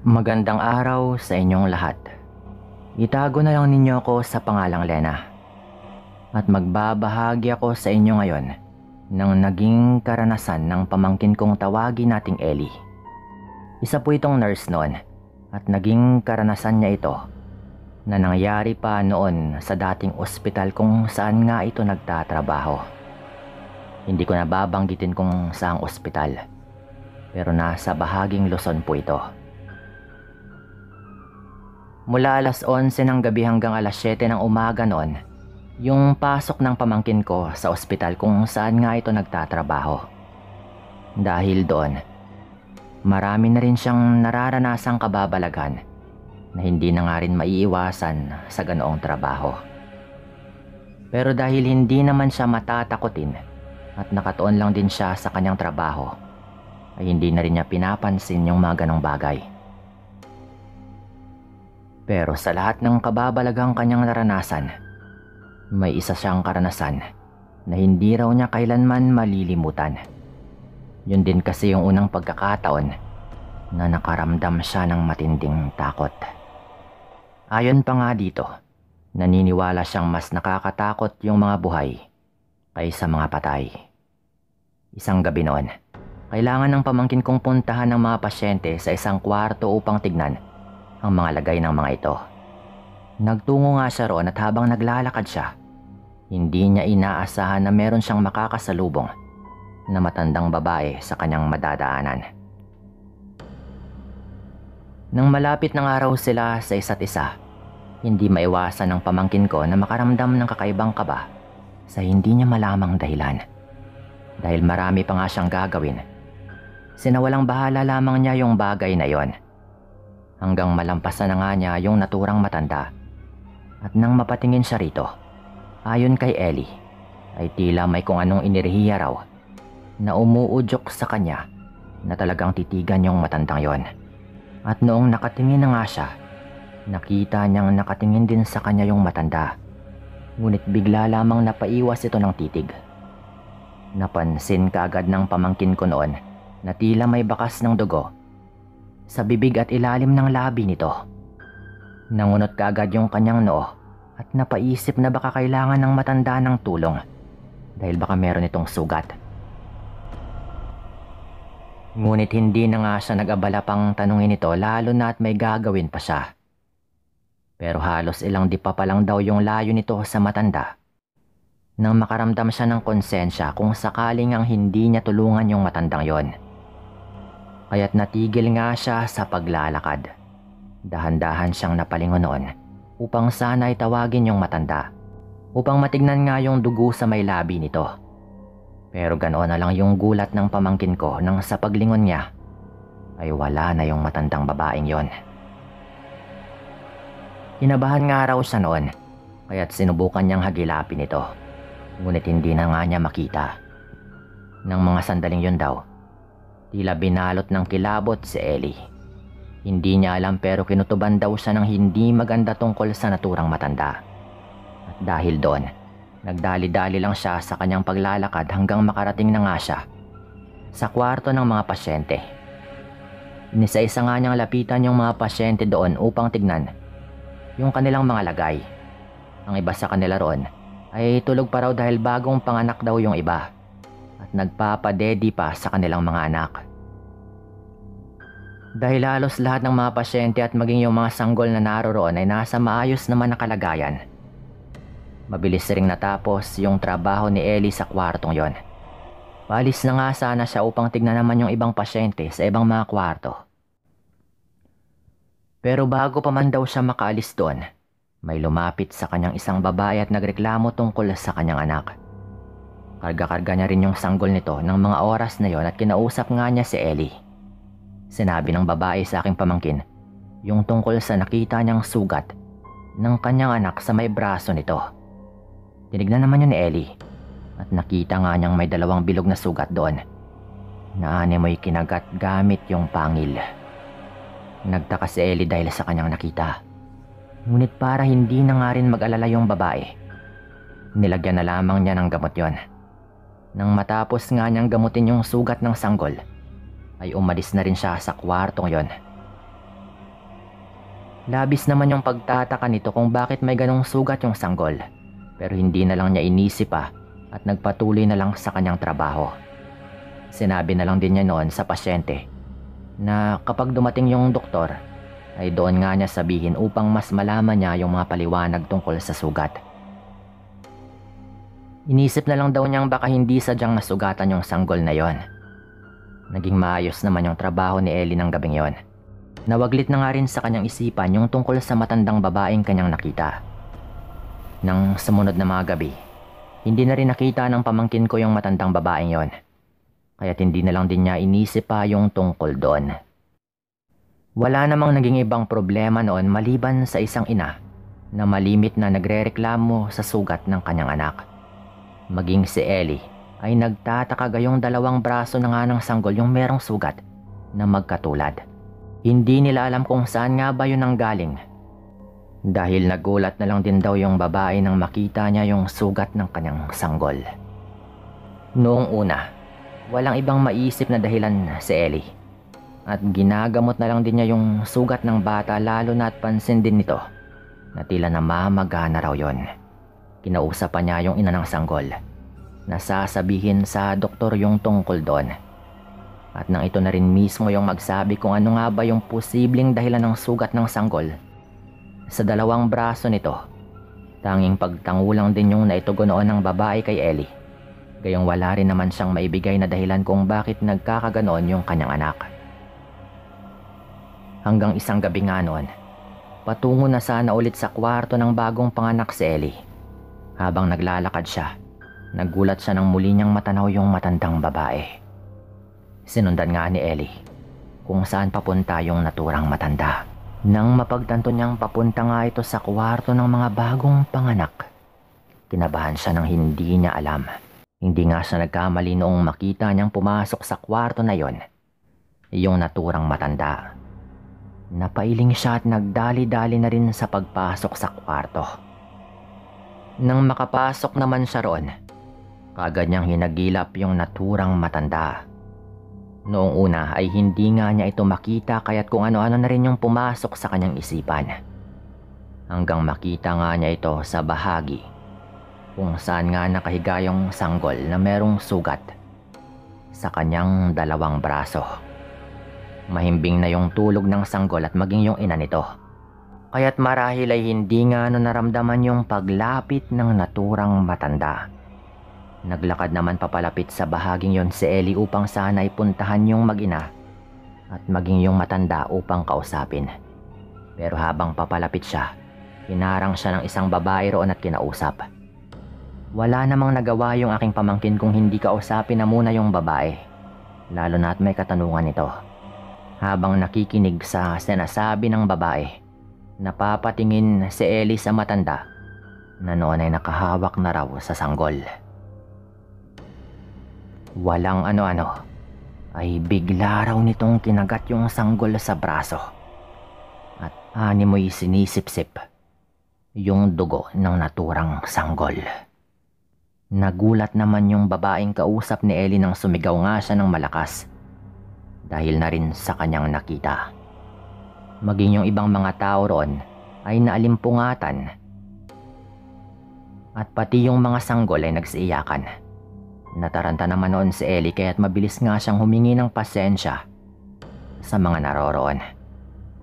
Magandang araw sa inyong lahat. Itago na lang ninyo ako sa pangalang Lena. At magbabahagi ako sa inyo ngayon ng naging karanasan ng pamangkin kong tawagin nating Ellie. Isa po itong nurse noon at naging karanasan niya ito na nangyari pa noon sa dating ospital kung saan nga ito nagtatrabaho. Hindi ko na babanggitin kung saang ospital, pero nasa bahaging Luzon po ito. Mula alas 11 ng gabi hanggang alas 7 ng umaga noon, yung pasok ng pamangkin ko sa ospital kung saan nga ito nagtatrabaho. Dahil doon, marami na rin siyang nararanasang kababalagan na hindi na nga rin maiiwasan sa ganoong trabaho. Pero dahil hindi naman siya matatakotin at nakatuon lang din siya sa kanyang trabaho, ay hindi na rin niya pinapansin yung mga ganong bagay. Pero sa lahat ng kababalagang kanyang naranasan, may isa siyang karanasan na hindi raw niya kailanman malilimutan. Yun din kasi yung unang pagkakataon na nakaramdam siya ng matinding takot. Ayon pa nga dito, naniniwala siyang mas nakakatakot yung mga buhay kaysa mga patay. Isang gabi noon, kailangan ng pamangkin kong puntahan ng mga pasyente sa isang kwarto upang tignan ang mga lagay ng mga ito. Nagtungo nga siya roon at habang naglalakad siya, hindi niya inaasahan na meron siyang makakasalubong na matandang babae sa kanyang madadaanan. Nang malapit ng araw sila sa isa't isa, hindi maiwasan ng pamangkin ko na makaramdam ng kakaibang kaba sa hindi niya malamang dahilan. Dahil marami pa nga siyang gagawin, sinawalang bahala lamang niya yung bagay na yon. Hanggang malampasan na nga niya yung naturang matanda. At nang mapatingin siya rito, ayon kay Ellie, ay tila may kung anong enerhiya raw na umuudyok sa kanya na talagang titigan yung matandang yon. At noong nakatingin na nga siya, nakita niyang nakatingin din sa kanya yung matanda. Ngunit bigla lamang napaiwas ito ng titig. Napansin kaagad ng pamangkin ko noon na tila may bakas ng dugo sa bibig at ilalim ng labi nito. Nangunot kaagad yung kanyang noo at napaisip na baka kailangan ng matanda ng tulong dahil baka meron itong sugat. Ngunit hindi na nga siya nag-abala pang tanungin ito, lalo na at may gagawin pa siya. Pero halos ilang di pa lang daw yung layo nito sa matanda nang makaramdam siya ng konsensya kung sakaling ang hindi niya tulungan yung matandang yon. Kaya't natigil nga siya sa paglalakad. Dahan-dahan siyang napalingon noon upang sana ay tawagin yung matanda, upang matignan nga yung dugo sa may labi nito. Pero ganoon na lang yung gulat ng pamangkin ko nang sa paglingon niya ay wala na yung matandang babaeng yon. Kinabahan nga raw siya noon, kaya't sinubukan niyang hagilapin ito. Ngunit hindi na nga niya makita. Nang mga sandaling yun daw, tila binalot ng kilabot si Ellie. Hindi niya alam pero kinutuban daw siya ng hindi maganda tungkol sa naturang matanda. At dahil doon, nagdali-dali lang siya sa kanyang paglalakad hanggang makarating na nga siya sa kwarto ng mga pasyente. Inisa-isa nga niyang lapitan yung mga pasyente doon upang tignan yung kanilang mga lagay. Ang iba sa kanila roon ay tulog pa raw dahil bagong panganak daw yung iba at nagpapadedi pa sa kanilang mga anak. Dahil halos lahat ng mga pasyente at maging yung mga sanggol na naroroon ay nasa maayos naman na kalagayan, mabilis ring natapos yung trabaho ni Ellie sa kwartong yon. Paalis na nga sana siya upang tignan naman yung ibang pasyente sa ibang mga kwarto. Pero bago pa man daw siya makaalis doon, may lumapit sa kanyang isang babae at nagreklamo tungkol sa kanyang anak. Karga-karga niya rin yung sanggol nito ng mga oras na yon at kinausap nga niya si Ellie. Sinabi ng babae sa aking pamangkin yung tungkol sa nakita niyang sugat ng kanyang anak sa may braso nito. Tinignan naman yun ni Ellie at nakita nga niyang may 2 bilog na sugat doon na animoy kinagat gamit yung pangil. Nagtaka si Ellie dahil sa kanyang nakita. Ngunit para hindi na nga rin mag-alala yung babae, nilagyan na lamang niya ng gamot yon. Nang matapos nga niyang gamutin yung sugat ng sanggol, ay umalis na rin siya sa kwartong yon. Labis naman yung pagtataka nito kung bakit may ganong sugat yung sanggol. Pero hindi na lang niya inisip pa at nagpatuloy na lang sa kanyang trabaho. Sinabi na lang din niya noon sa pasyente na kapag dumating yung doktor ay doon nga niya sabihin upang mas malaman niya yung mga paliwanag tungkol sa sugat. Inisip na lang daw niyang baka hindi sadyang nasugatan yung sanggol na yon. Naging maayos naman yung trabaho ni Ellie ng gabing yon. Nawaglit na nga rin sa kanyang isipan yung tungkol sa matandang babaeng kanyang nakita. Nang sumunod na mga gabi, hindi na rin nakita ng pamangkin ko yung matandang babaeng yon. Kaya't hindi na lang din niya inisip pa yung tungkol doon. Wala namang naging ibang problema noon maliban sa isang ina na malimit na nagrereklamo sa sugat ng kanyang anak. Maging si Ellie ay nagtataka gayong dalawang braso na nga ng sanggol yung merong sugat na magkatulad. Hindi nila alam kung saan nga ba yun nanggaling. Dahil nagulat na lang din daw yung babae nang makita niya yung sugat ng kanyang sanggol. Noong una, walang ibang maisip na dahilan si Ellie. At ginagamot na lang din niya yung sugat ng bata lalo na at pansin din nito na tila namamaga na raw yun. Kinausapan niya yung ina ng sanggol na sasabihin sa doktor yung tungkol doon. At nang ito na rin mismo yung magsabi kung ano nga ba yung posibleng dahilan ng sugat ng sanggol sa dalawang braso nito, tanging pagtangulang din yung naitugo noon ng babae kay Ellie. Gayong wala rin naman siyang maibigay na dahilan kung bakit nagkakaganoon yung kanyang anak. Hanggang isang gabi nga noon, patungo na sana ulit sa kwarto ng bagong panganak si Ellie. Habang naglalakad siya, nagulat siya nang muli niyang matanaw yung matandang babae. Sinundan nga ni Ellie kung saan papunta yung naturang matanda. Nang mapagtanto niyang papunta nga ito sa kwarto ng mga bagong panganak, kinabahan siya nang hindi niya alam. Hindi nga siya nagkamali noong makita niyang pumasok sa kwarto na yon, yung naturang matanda. Napailing siya at nagdali-dali na rin sa pagpasok sa kwarto. Nang makapasok naman siya roon, kaagad niyang hinagilap yung naturang matanda. Noong una ay hindi nga niya ito makita kaya't kung ano-ano na rin yung pumasok sa kanyang isipan. Hanggang makita nga niya ito sa bahagi kung saan nga nakahiga yung sanggol na merong sugat sa kanyang dalawang braso. Mahimbing na yung tulog ng sanggol at maging yung ina nito. Kaya't marahil ay hindi nga naramdaman yung paglapit ng naturang matanda. Naglakad naman papalapit sa bahaging yon si Ellie upang sana ipuntahan yung mag-ina at maging yung matanda upang kausapin. Pero habang papalapit siya, hinarang siya ng isang babae roon at kinausap. Wala namang nagawa yung aking pamangkin kung hindi kausapin na muna yung babae, lalo na at may katanungan ito. Habang nakikinig sa sinasabi ng babae, napapatingin si Ellie sa matanda na noon ay nakahawak na raw sa sanggol. Walang ano-ano, ay bigla raw nitong kinagat yung sanggol sa braso at animoy sinisip-sip yung dugo ng naturang sanggol. Nagulat naman yung babaeng kausap ni Ellie nang sumigaw nga siya ng malakas dahil na rin sa kanyang nakita. Maging yung ibang mga tao roon ay naalimpungatan at pati yung mga sanggol ay nagsiiyakan. Nataranta naman noon si Ellie kaya't mabilis nga siyang humingi ng pasensya sa mga naroroon.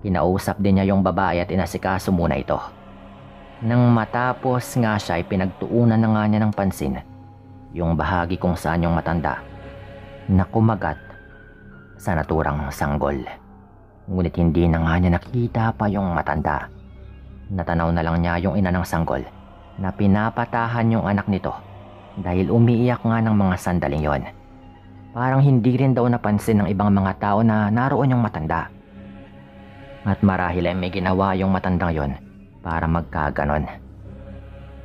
Kinausap din niya yung babae at inasikaso muna ito. Nang matapos nga siya ay pinagtuunan na nga niya ng pansin yung bahagi kung saan yung matanda na kumagat sa naturang sanggol. Ngunit hindi na nga niya nakita pa yung matanda. Natanaw na lang niya yung ina ng sanggol na pinapatahan yung anak nito dahil umiiyak nga ng mga sandaling yon. Parang hindi rin daw napansin ng ibang mga tao na naroon yung matanda. At marahil ay may ginawa yung matandang yon para magkaganon.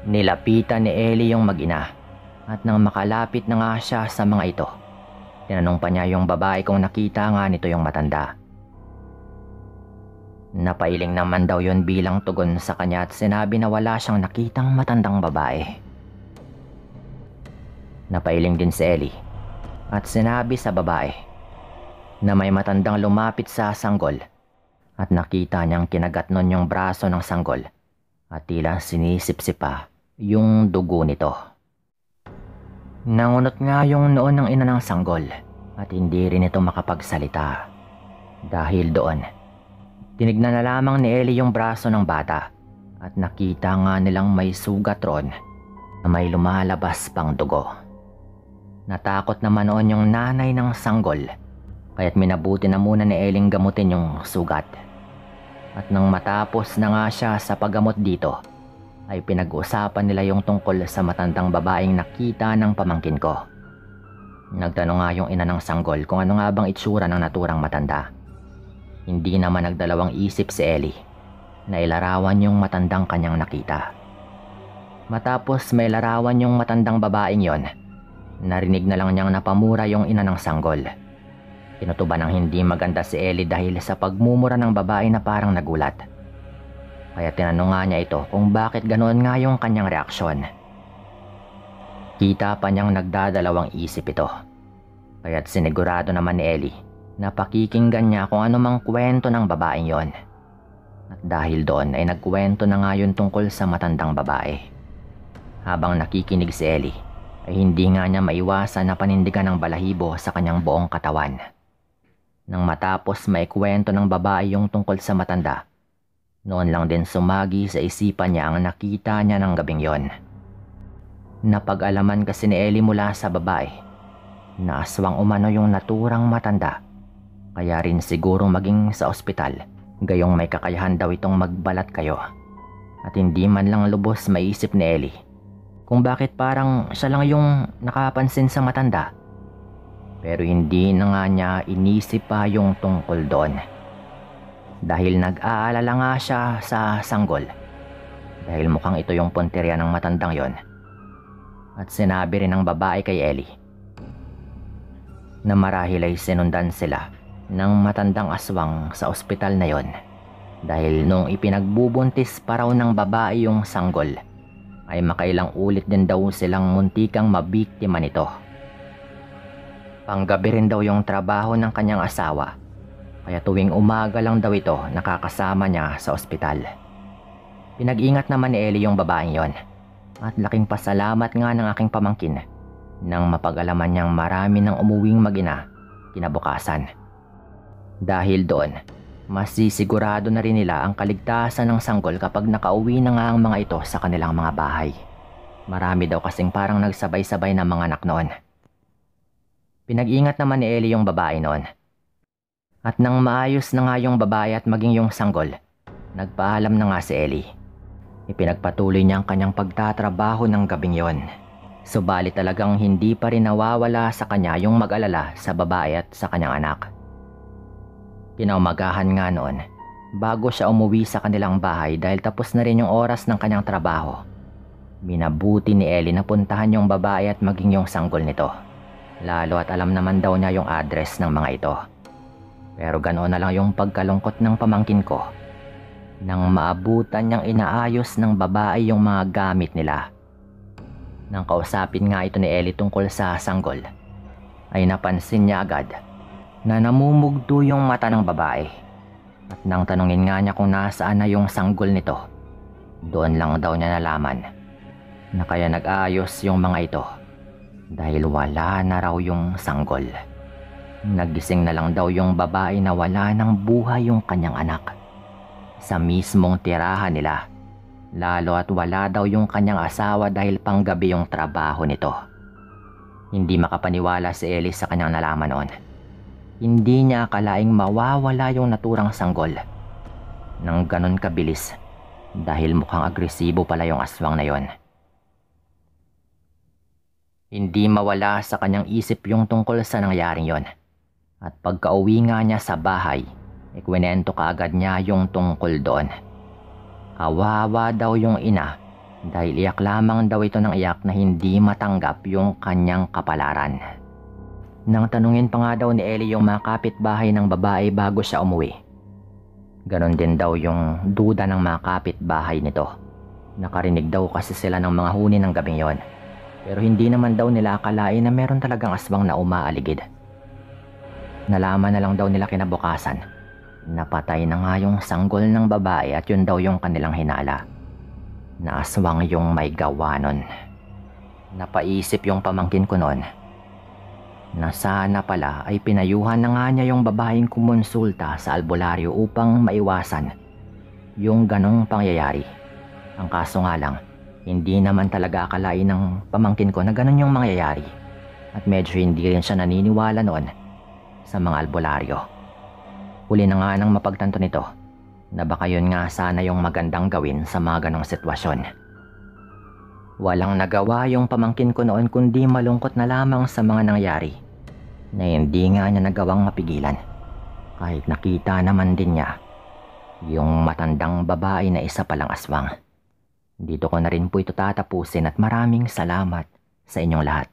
Nilapitan ni Ellie yung mag-ina at nang makalapit na nga siya sa mga ito, tinanong pa niya yung babae kung nakita nga nito yung matanda. Napailing naman daw yon bilang tugon sa kanya at sinabi na wala siyang nakitang matandang babae. Napailing din si Ellie at sinabi sa babae na may matandang lumapit sa sanggol at nakita niyang kinagat nun yung braso ng sanggol at tila sinisipsip pa yung dugo nito. Nangunot nga yung noon ng ina ng sanggol at hindi rin ito makapagsalita. Dahil doon, tinignan na lamang ni Ellie yung braso ng bata at nakita nga nilang may sugat ron na may lumalabas pang dugo. Natakot naman noon yung nanay ng sanggol kaya't minabuti na muna ni Ellie gamutin yung sugat. At nang matapos na nga siya sa paggamot dito, ay pinag-usapan nila yung tungkol sa matandang babaeng nakita ng pamangkin ko. Nagtanong nga yung ina ng sanggol kung ano nga bang itsura ng naturang matanda. Hindi naman nagdalawang isip si Ellie na ilarawan yung matandang kanyang nakita. Matapos may larawan yung matandang babaeng yon, narinig na lang niyang napamura yung ina ng sanggol. Kinutuban ng hindi maganda si Ellie dahil sa pagmumura ng babae na parang nagulat. Kaya tinanong nga niya ito kung bakit ganoon nga yung kanyang reaksyon. Kita pa niyang nagdadalawang isip ito. Kaya't sinigurado naman ni Ellie na pakikinggan niya kung anumang kwento ng babaeng yon. At dahil doon ay nagkwento na nga yun tungkol sa matandang babae. Habang nakikinig si Ellie ay hindi nga niya maiwasan na panindigan ng balahibo sa kanyang buong katawan. Nang matapos maikwento ng babae yung tungkol sa matanda, noon lang din sumagi sa isipan niya ang nakita niya ng gabing yon. Napag-alaman kasi ni Ellie mula sa babae na aswang umano yung naturang matanda. Kaya rin siguro maging sa ospital, gayong may kakayahan daw itong magbalat kayo. At hindi man lang lubos maisip ni Ellie kung bakit parang siya lang yung nakapansin sa matanda. Pero hindi na nga niya inisip pa yung tungkol doon. Dahil nag-aalala nga siya sa sanggol. Dahil mukhang ito yung punteriya ng matandang yon. At sinabi rin ng babae kay Ellie na marahil ay sinundan sila ng matandang aswang sa ospital na yon. Dahil nung ipinagbubuntis pa raw ng babae yung sanggol, ay makailang ulit din daw silang muntikang mabiktima nito. Panggabi rin daw yung trabaho ng kanyang asawa, kaya tuwing umaga lang daw ito nakakasama niya sa ospital. Pinag-ingat naman ni Ellie yung babaeng yon, at laking pasalamat nga ng aking pamangkin nang mapag-alaman niyang marami ng umuwing mag-ina kinabukasan. Dahil doon, mas sisigurado na rin nila ang kaligtasan ng sanggol kapag nakauwi na nga ang mga ito sa kanilang mga bahay. Marami daw kasing parang nagsabay-sabay na mga anak noon. Pinag-ingat naman ni Ellie yung babae noon. At nang maayos na nga yung babae at maging yung sanggol, nagpaalam na nga si Ellie. Ipinagpatuloy niya ang kanyang pagtatrabaho ng gabing yon. Subalit talagang hindi pa rin nawawala sa kanya yung mag-alala sa babae at sa kanyang anak. Kinaumagahan nga noon, bago siya umuwi sa kanilang bahay dahil tapos na rin yung oras ng kanyang trabaho. Minabuti ni Ellie na puntahan yung babae at maging yung sanggol nito. Lalo at alam naman daw niya yung address ng mga ito. Pero ganoon na lang yung pagkalungkot ng pamangkin ko nang maabutan niyang inaayos ng babae yung mga gamit nila. Nang kausapin nga ito ni Ellie tungkol sa sanggol, ay napansin niya agad na namumugto yung mata ng babae. At nang tanungin nga niya kung nasaan na yung sanggol nito, doon lang daw niya nalaman na kaya nag-aayos yung mga ito dahil wala na raw yung sanggol. Nagising na lang daw yung babae na wala ng buhay yung kanyang anak sa mismong tirahan nila, lalo at wala daw yung kanyang asawa dahil panggabi yung trabaho nito. Hindi makapaniwala si Ellie sa kanyang nalaman noon. Hindi niya akalaing mawawala yung naturang sanggol nang ganon kabilis dahil mukhang agresibo pala yung aswang na yon. Hindi mawala sa kanyang isip yung tungkol sa nangyaring yon. At pagka-uwi nga niya sa bahay, ikwinento kaagad niya yung tungkol doon. Kawawa daw yung ina dahil iyak lamang daw ito ng iyak na hindi matanggap yung kanyang kapalaran. Nang tanungin pa nga daw ni Ellie yung mga kapitbahay ng babae bago siya umuwi. Ganon din daw yung duda ng mga kapitbahay nito. Nakarinig daw kasi sila ng mga huni ng gabing yon. Pero hindi naman daw nila akalain na meron talagang aswang na umaaligid. Nalaman na lang daw nila kinabukasan Napatay na nga yung sanggol ng babae at yun daw yung kanilang hinala. Naaswang yung may gawa nun. Napaisip yung pamangkin ko nun na sana pala ay pinayuhan na nga niya yung babaeng kumonsulta sa albularyo upang maiwasan yung ganong pangyayari. Ang kaso nga lang, hindi naman talaga akalain ng pamangkin ko na ganon yung mangyayari at medyo hindi rin siya naniniwala noon sa mga albularyo. Huli na nga nang mapagtanto nito na baka yun nga sana yung magandang gawin sa mga ganong sitwasyon. Walang nagawa yung pamangkin ko noon kundi malungkot na lamang sa mga nangyari na hindi nga niya nagawang mapigilan kahit nakita naman din niya yung matandang babae na isa palang aswang. Dito ko na rin po ito tatapusin at maraming salamat sa inyong lahat.